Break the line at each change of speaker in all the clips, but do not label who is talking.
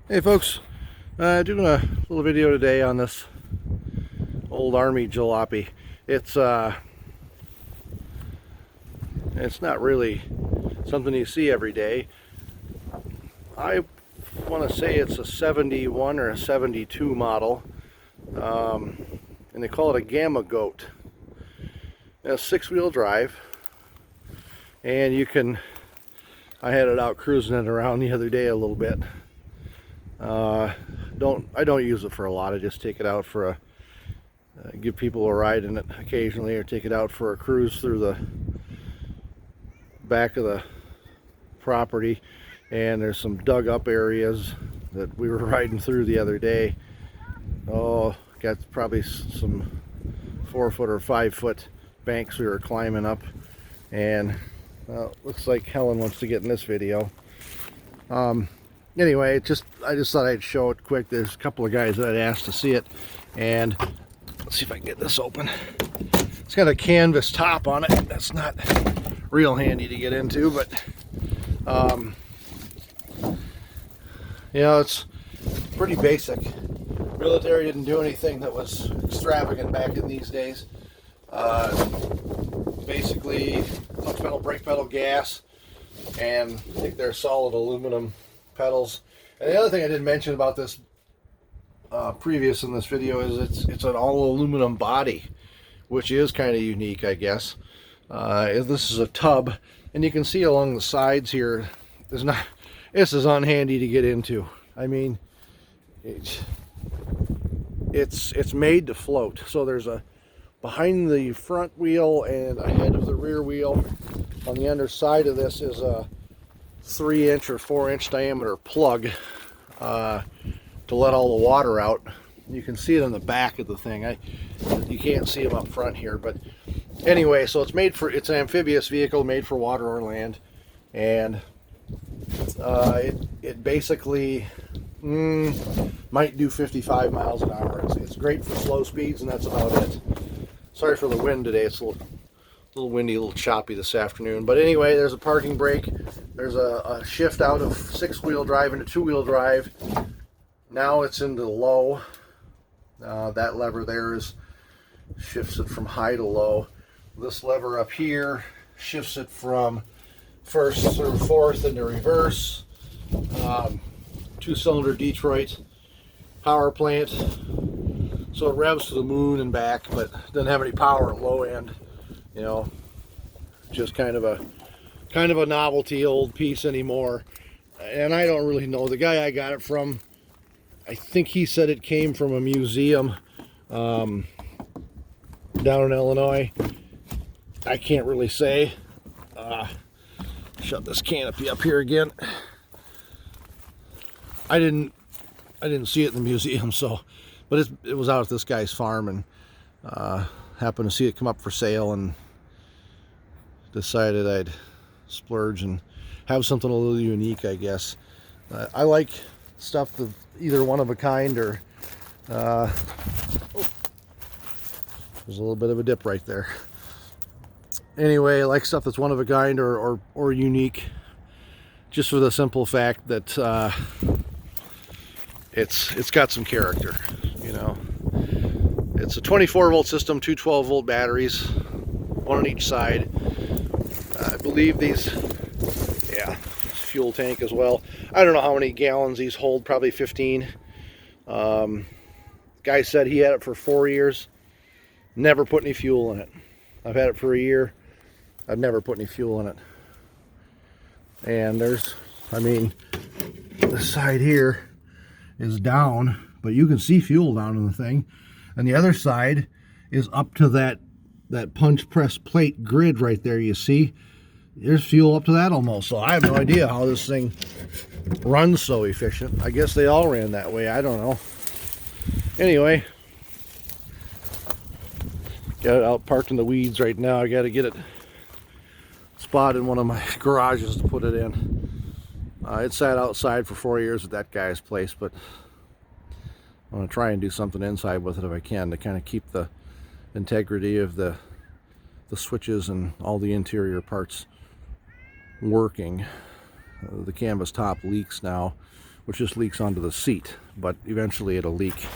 Hey folks, doing a little video today on this old Army jalopy. It's it's not really something you see every day. I want to say it's a 71 or a 72 model, and they call it a Gamma Goat. It's 6-wheel drive, and you can. I had it out cruising it around the other day a little bit. I don't use it for a lot. I just take it out for a give people a ride in it occasionally, or take it out for a cruise through the back of the property. And there's some dug up areas that we were riding through the other day. Oh, got probably some 4-foot or 5-foot banks we were climbing up, and looks like Helen wants to get in this video. Anyway, I just thought I'd show it quick. There's a couple of guys that I'd asked to see it, and let's see if I can get this open. It's got a canvas top on it. That's not real handy to get into, but you know, it's pretty basic. Military didn't do anything that was extravagant back in these days. Basically, clutch pedal, brake pedal, gas, and I think they're solid aluminum pedals. And the other thing I didn't mention about this previous in this video is it's an all aluminum body, which is kind of unique, I guess. This is a tub, and you can see along the sides here, this is unhandy to get into. I mean, it's made to float. So there's a behind the front wheel and ahead of the rear wheel. On the underside of this is a 3-inch or 4-inch diameter plug to let all the water out. You can see it on the back of the thing. You can't see them up front here, but anyway, so it's an amphibious vehicle made for water or land, and it basically might do 55 miles an hour. It's great for slow speeds, and that's about it. Sorry for the wind today. It's a little windy, a little choppy this afternoon. But anyway, there's a parking brake. There's a shift out of 6-wheel drive into 2-wheel drive. Now it's into low. That lever there shifts it from high to low. This lever up here shifts it from first through fourth into reverse. 2-cylinder Detroit power plant. So it revs to the moon and back, but doesn't have any power at low end. You know, just kind of a novelty old piece anymore. And I don't really know. The guy I got it from, I think he said it came from a museum down in Illinois. I can't really say. Shut this canopy up here again. I didn't see it in the museum, so, but it was out at this guy's farm, and happened to see it come up for sale, and decided I'd splurge and have something a little unique, I guess. I like stuff that either one of a kind or there's a little bit of a dip right there. Anyway, I like stuff that's one of a kind or unique, just for the simple fact that it's got some character, you know. It's a 24-volt system, 2 12-volt batteries, one on each side. I believe these, yeah, fuel tank as well. I don't know how many gallons these hold, probably 15. Guy said he had it for 4 years, never put any fuel in it. I've had it for a year, I've never put any fuel in it. And I mean, the side here is down, but you can see fuel down in the thing. And the other side is up to that punch press plate grid right there. You see, there's fuel up to that almost. So I have no idea how this thing runs so efficient. I guess they all ran that way. I don't know. Anyway, got it out parked in the weeds right now. I got to get it spot in one of my garages to put it in. It sat outside for 4 years at that guy's place, but I'm going to try and do something inside with it if I can, to kind of keep the integrity of the switches and all the interior parts working. The canvas top leaks now, which just leaks onto the seat, but eventually it'll leak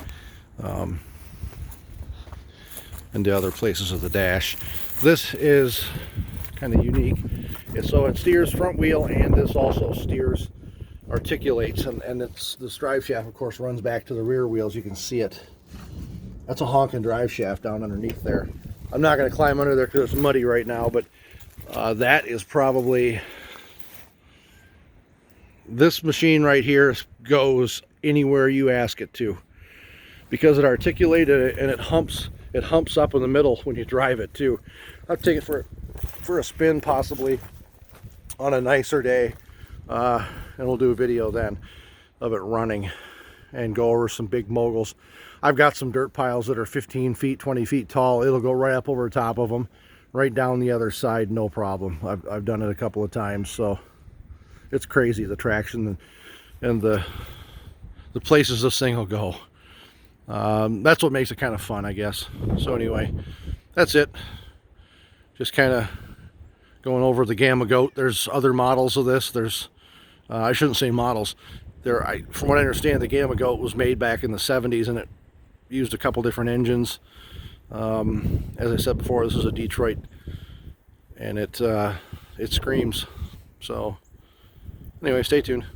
into other places of the dash. This is kind of unique. So it steers front wheel, and this also steers, articulates, and it's, this drive shaft of course runs back to the rear wheels. You can see it. That's a honking drive shaft down underneath there. I'm not going to climb under there because it's muddy right now, but that is probably, this machine right here goes anywhere you ask it to, because it articulated and it humps up in the middle when you drive it too. I'll take it for a spin possibly on a nicer day, and we'll do a video then of it running and go over some big moguls. I've got some dirt piles that are 15 feet, 20 feet tall. It'll go right up over the top of them, right down the other side, no problem. I've done it a couple of times, so it's crazy, the traction and the places this thing will go. That's what makes it kind of fun, I guess. So anyway, that's it. Just kind of going over the Gamma Goat. There's other models of this. There's, I shouldn't say models. From what I understand, the Gamma Goat was made back in the 70s, and it used a couple different engines. As I said before, this is a Detroit, and it screams. So anyway, stay tuned.